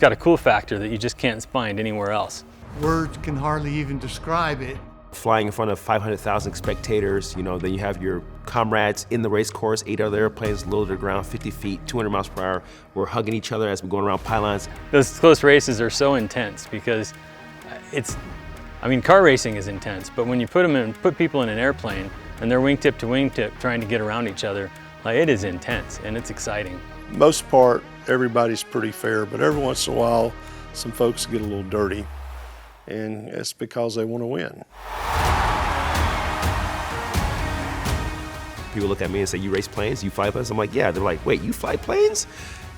got a cool factor that you just can't find anywhere else. Words can hardly even describe it. Flying in front of 500,000 spectators, then you have your comrades in the race course, 8 other airplanes low to the ground, 50 feet, 200 miles per hour. We're hugging each other as we're going around pylons. Those close races are so intense because car racing is intense, but when you put people in an airplane and they're wingtip to wingtip trying to get around each other, it is intense and it's exciting. Most part, everybody's pretty fair, but every once in a while, some folks get a little dirty, and it's because they want to win. People look at me and say, "You race planes? You fly planes?" I'm like, "Yeah." They're like, "Wait, you fly planes?"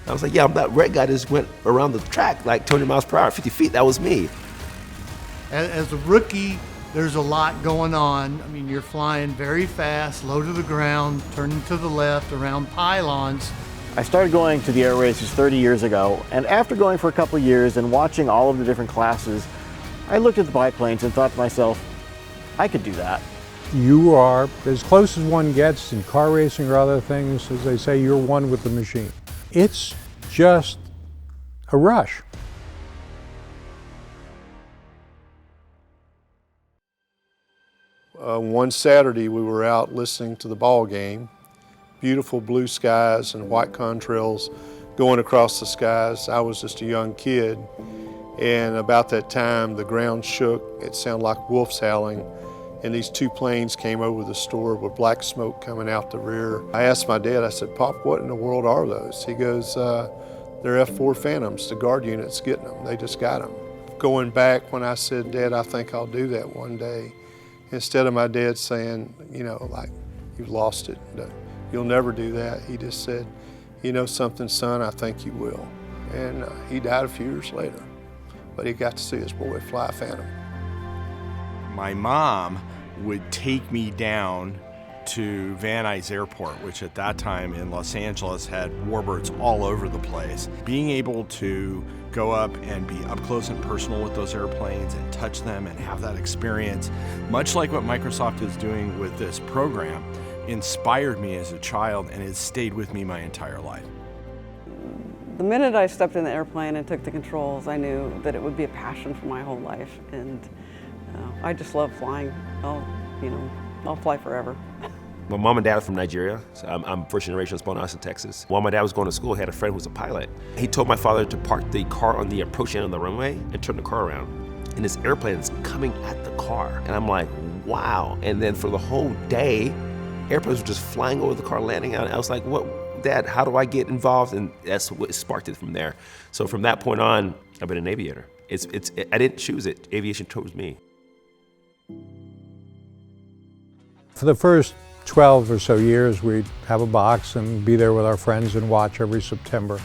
I was like, "Yeah, I'm that red guy that just went around the track like 200 miles per hour, 50 feet. That was me." As a rookie, there's a lot going on. You're flying very fast, low to the ground, turning to the left, around pylons. I started going to the air races 30 years ago, and after going for a couple of years and watching all of the different classes, I looked at the biplanes and thought to myself, I could do that. You are as close as one gets in car racing or other things. As they say, you're one with the machine. It's just a rush. One Saturday we were out listening to the ball game. Beautiful blue skies and white contrails going across the skies. I was just a young kid, and about that time the ground shook. It sounded like wolves howling, and these 2 planes came over the store with black smoke coming out the rear. I asked my dad, I said, "Pop, what in the world are those?" He goes, "They're F-4 Phantoms. The guard unit's getting them. They just got them." Going back when I said, "Dad, I think I'll do that one day," instead of my dad saying, "You've lost it. You'll never do that," he just said, "You know something, son, I think you will." And he died a few years later, but he got to see his boy fly a Phantom. My mom would take me down to Van Nuys Airport, which at that time in Los Angeles had warbirds all over the place. Being able to go up and be up close and personal with those airplanes and touch them and have that experience, much like what Microsoft is doing with this program, inspired me as a child and has stayed with me my entire life. The minute I stepped in the airplane and took the controls, I knew that it would be a passion for my whole life, and I just love flying. I'll fly forever. My mom and dad are from Nigeria. So I'm first generation, born in Austin, Texas. While my dad was going to school, he had a friend who was a pilot. He told my father to park the car on the approach end of the runway and turn the car around. And this airplane is coming at the car. And I'm like, wow. And then for the whole day, airplanes were just flying over the car, landing on it. I was like, "What, Dad, how do I get involved?" And that's what sparked it from there. So from that point on, I've been an aviator. I didn't choose it. Aviation chose me. For the first 12 or so years, we'd have a box and be there with our friends and watch every September.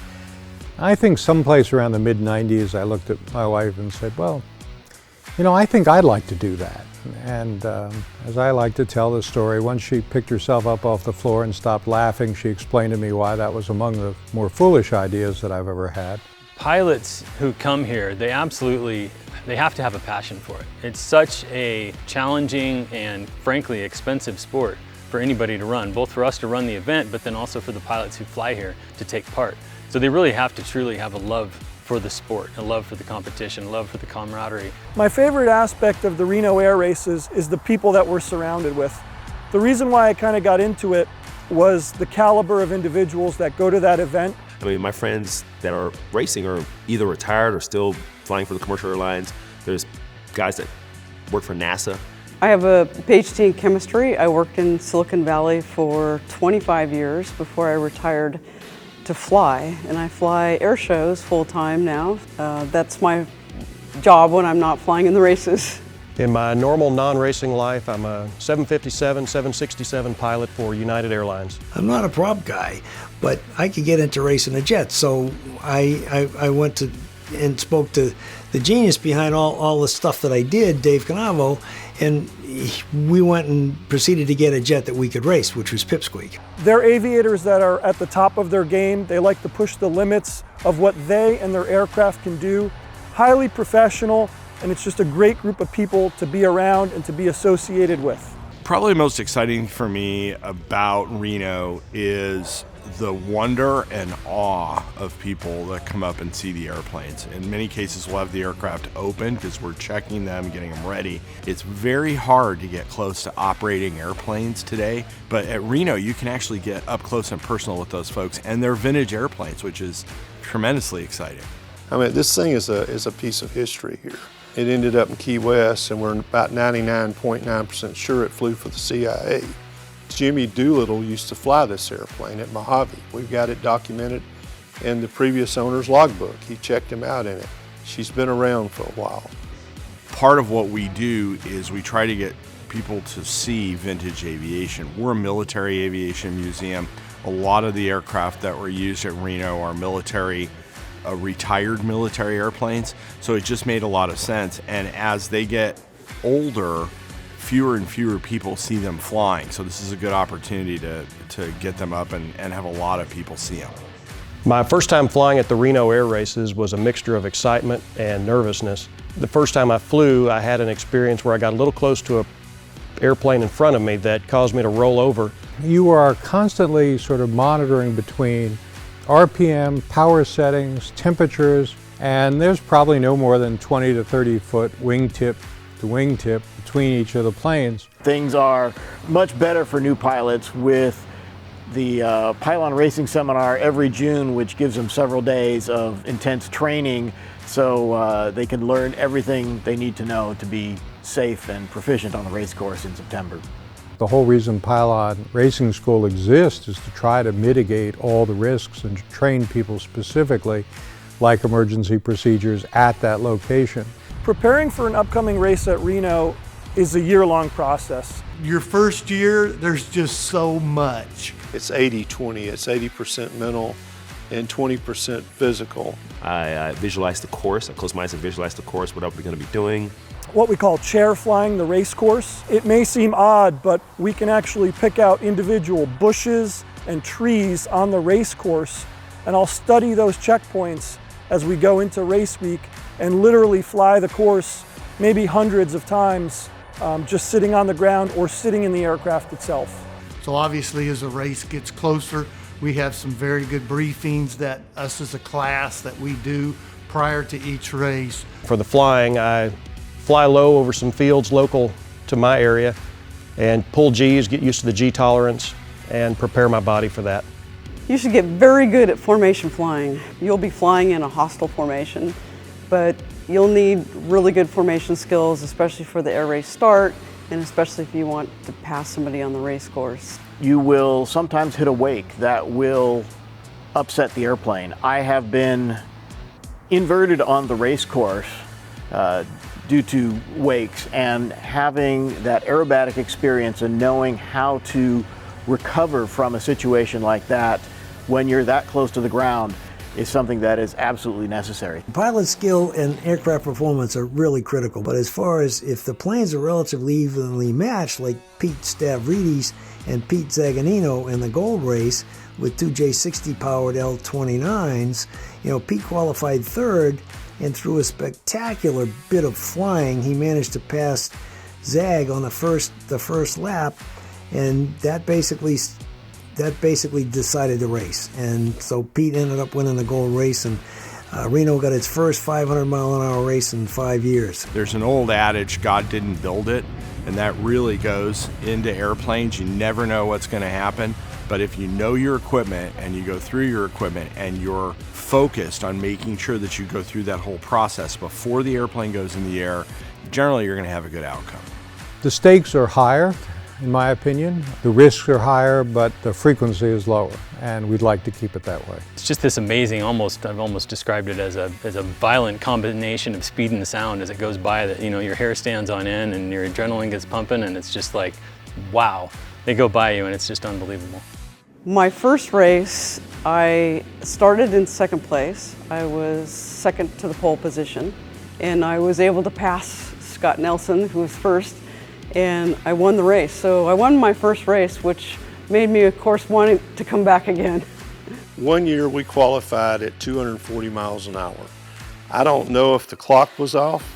I think someplace around the mid-90s, I looked at my wife and said, "Well, I think I'd like to do that." And as I like to tell the story, once she picked herself up off the floor and stopped laughing, she explained to me why that was among the more foolish ideas that I've ever had. Pilots who come here, they have to have a passion for it. It's such a challenging and frankly expensive sport for anybody to run, both for us to run the event, but then also for the pilots who fly here to take part. So they really have to truly have a love for the sport, a love for the competition, a love for the camaraderie. My favorite aspect of the Reno Air Races is the people that we're surrounded with. The reason why I kind of got into it was the caliber of individuals that go to that event. My friends that are racing are either retired or still flying for the commercial airlines. There's guys that work for NASA. I have a PhD in chemistry. I worked in Silicon Valley for 25 years before I retired to fly, and I fly air shows full-time now. That's my job when I'm not flying in the races. In my normal non-racing life, I'm a 757, 767 pilot for United Airlines. I'm not a prop guy, but I could get into racing a jet, so I went to and spoke to the genius behind all the stuff that I did, Dave Canavo, and we went and proceeded to get a jet that we could race, which was Pipsqueak. They're aviators that are at the top of their game. They like to push the limits of what they and their aircraft can do. Highly professional, and it's just a great group of people to be around and to be associated with. Probably most exciting for me about Reno is the wonder and awe of people that come up and see the airplanes. In many cases, we'll have the aircraft open because we're checking them, getting them ready. It's very hard to get close to operating airplanes today, but at Reno, you can actually get up close and personal with those folks and their vintage airplanes, which is tremendously exciting. I mean, this thing is a piece of history here. It ended up in Key West, and we're about 99.9% sure it flew for the CIA. Jimmy Doolittle used to fly this airplane at Mojave. We've got it documented in the previous owner's logbook. He checked him out in it. She's been around for a while. Part of what we do is we try to get people to see vintage aviation. We're a military aviation museum. A lot of the aircraft that were used at Reno are military, retired military airplanes, so it just made a lot of sense. And as they get older, fewer and fewer people see them flying, so this is a good opportunity to get them up and have a lot of people see them. My first time flying at the Reno Air Races was a mixture of excitement and nervousness. The first time I flew, I had an experience where I got a little close to an airplane in front of me that caused me to roll over. You are constantly sort of monitoring between RPM, power settings, temperatures, and there's probably no more than 20 to 30 foot wingtip to wingtip between each of the planes. Things are much better for new pilots with the Pylon Racing Seminar every June, which gives them several days of intense training so they can learn everything they need to know to be safe and proficient on the race course in September. The whole reason Pylon Racing School exists is to try to mitigate all the risks and to train people specifically, like emergency procedures at that location. Preparing for an upcoming race at Reno is a year-long process. Your first year, there's just so much. It's 80-20. It's 80% mental and 20% physical. I visualize the course. I close my eyes and visualize the course, what we're going to be doing. What we call chair flying the race course. It may seem odd, but we can actually pick out individual bushes and trees on the race course, and I'll study those checkpoints as we go into race week and literally fly the course maybe hundreds of times, just sitting on the ground or sitting in the aircraft itself. So obviously as the race gets closer, we have some very good briefings that us as a class that we do prior to each race. For the flying, I fly low over some fields local to my area and pull G's, get used to the G tolerance, and prepare my body for that. You should get very good at formation flying. You'll be flying in a hostile formation, but you'll need really good formation skills, especially for the air race start, and especially if you want to pass somebody on the race course. You will sometimes hit a wake that will upset the airplane. I have been inverted on the race course due to wakes, and having that aerobatic experience and knowing how to recover from a situation like that when you're that close to the ground is something that is absolutely necessary. Pilot skill and aircraft performance are really critical, but as far as if the planes are relatively evenly matched, like Pete Stavridis and Pete Zaganino in the gold race with two J60 powered L29s, Pete qualified third, and through a spectacular bit of flying, he managed to pass Zag on the first lap, and that basically decided the race. And so Pete ended up winning the gold race, and Reno got its first 500-mile-an-hour race in 5 years. There's an old adage, God didn't build it, and that really goes into airplanes. You never know what's going to happen, but if you know your equipment and you go through your equipment and you're focused on making sure that you go through that whole process before the airplane goes in the air, generally you're going to have a good outcome. The stakes are higher, in my opinion. The risks are higher, but the frequency is lower, and we'd like to keep it that way. It's just this amazing, I've almost described it as a violent combination of speed and sound as it goes by, that your hair stands on end and your adrenaline gets pumping, and it's just like, wow. They go by you and it's just unbelievable. My first race, I started in second place. I was second to the pole position, and I was able to pass Scott Nelson, who was first, and I won the race. So I won my first race, which made me, of course, wanting to come back again. One year we qualified at 240 miles an hour. I don't know if the clock was off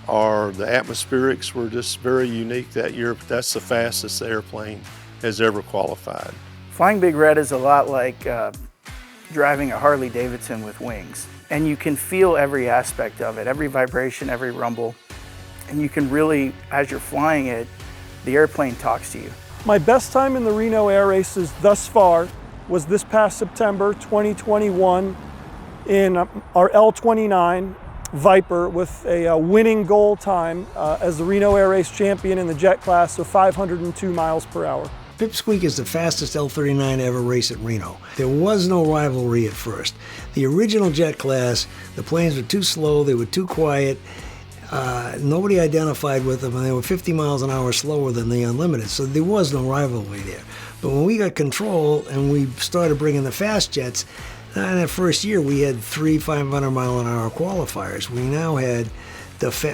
or the atmospherics were just very unique that year, but that's the fastest the airplane has ever qualified Flying Big Red is a lot like driving a Harley Davidson with wings. And you can feel every aspect of it, every vibration, every rumble. And you can really, as you're flying it, the airplane talks to you. My best time in the Reno Air Races thus far was this past September 2021 in our L29 Viper with a winning goal time as the Reno Air Race champion in the jet class of 502 miles per hour. Pipsqueak is the fastest L39 to ever race at Reno. There was no rivalry at first. The original jet class, the planes were too slow, they were too quiet, nobody identified with them, and they were 50 miles an hour slower than the Unlimited, so there was no rivalry there. But when we got control and we started bringing the fast jets, in that first year we had 3 500-mile-an-hour qualifiers.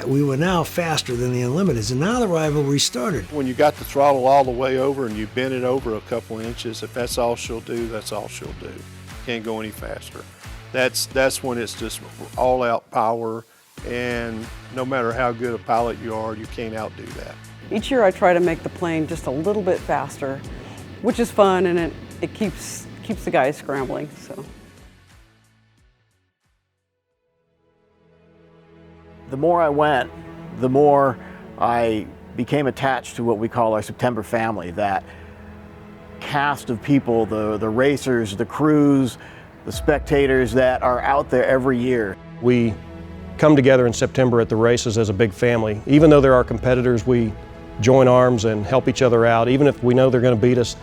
We were now faster than the Unlimiteds, and now the rivalry started. When you got the throttle all the way over and you bend it over a couple inches, if that's all she'll do, that's all she'll do. Can't go any faster. That's when it's just all-out power, and no matter how good a pilot you are, you can't outdo that. Each year I try to make the plane just a little bit faster, which is fun, and it keeps the guys scrambling. So. The more I went, the more I became attached to what we call our September family, that cast of people, the racers, the crews, the spectators that are out there every year. We come together in September at the races as a big family. Even though there are competitors, we join arms and help each other out. Even if we know they're going to beat us,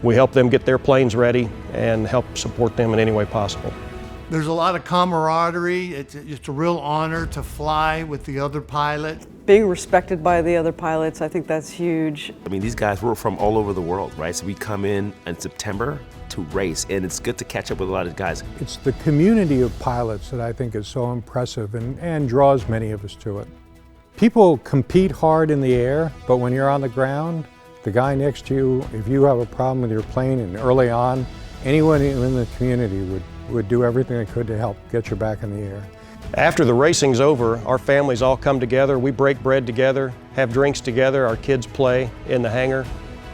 we help them get their planes ready and help support them in any way possible. There's a lot of camaraderie. It's a real honor to fly with the other pilots. Being respected by the other pilots, I think that's huge. I mean, these guys were from all over the world, right? So we come in September to race, and it's good to catch up with a lot of guys. It's the community of pilots that I think is so impressive and draws many of us to it. People compete hard in the air, but when you're on the ground, the guy next to you, if you have a problem with your plane, and early on, anyone in the community would do everything they could to help get you back in the air. After the racing's over, our families all come together, we break bread together, have drinks together, our kids play in the hangar,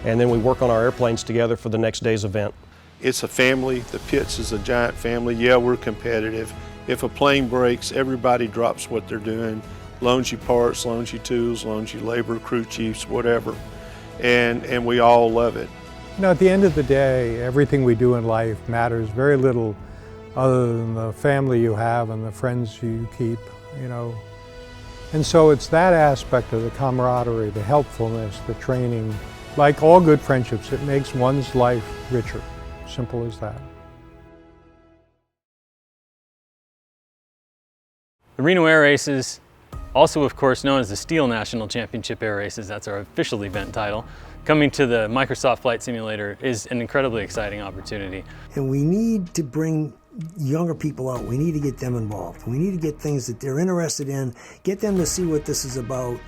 and then we work on our airplanes together for the next day's event. It's a family. The pits is a giant family. Yeah, we're competitive. If a plane breaks, everybody drops what they're doing, loans you parts, loans you tools, loans you labor, crew chiefs, whatever, and we all love it. You know, at the end of the day, everything we do in life matters very little other than the family you have and the friends you keep, you know. And so it's that aspect of the camaraderie, the helpfulness, the training. Like all good friendships, it makes one's life richer. Simple as that. The Reno Air Races, also of course known as the STIHL National Championship Air Races, that's our official event title, coming to the Microsoft Flight Simulator is an incredibly exciting opportunity. And we need to bring younger people out. We need to get them involved. We need to get things that they're interested in, get them to see what this is about,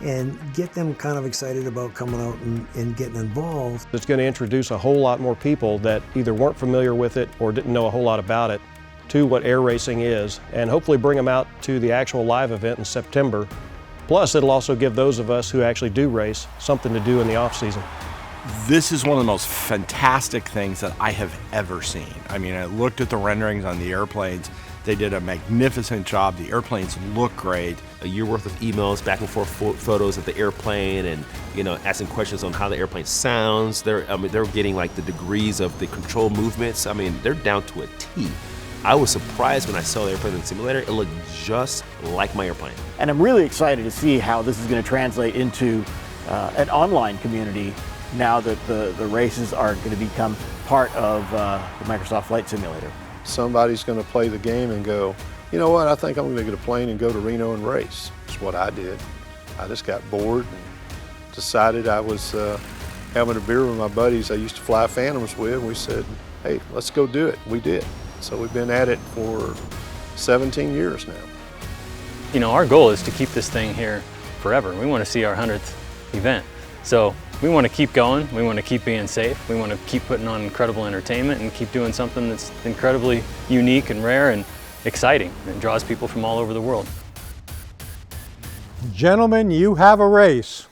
and get them kind of excited about coming out and getting involved. It's going to introduce a whole lot more people that either weren't familiar with it or didn't know a whole lot about it to what air racing is, and hopefully bring them out to the actual live event in September. Plus, it'll also give those of us who actually do race something to do in the off season. This is one of the most fantastic things that I have ever seen. I mean, I looked at the renderings on the airplanes. They did a magnificent job. The airplanes look great. A year worth of emails, back and forth photos of the airplane, and asking questions on how the airplane sounds. They're getting like the degrees of the control movements. I mean, they're down to a T. I was surprised when I saw the airplane in the simulator. It looked just like my airplane. And I'm really excited to see how this is going to translate into an online community now that the races are going to become part of the Microsoft Flight Simulator. Somebody's going to play the game and go, you know what, I think I'm going to get a plane and go to Reno and race. That's what I did. I just got bored and decided I was having a beer with my buddies I used to fly Phantoms with, and we said, hey, let's go do it. We did. So we've been at it for 17 years now. You know, our goal is to keep this thing here forever. We want to see our 100th event. So we want to keep going. We want to keep being safe. We want to keep putting on incredible entertainment and keep doing something that's incredibly unique and rare and exciting and draws people from all over the world. Gentlemen, you have a race.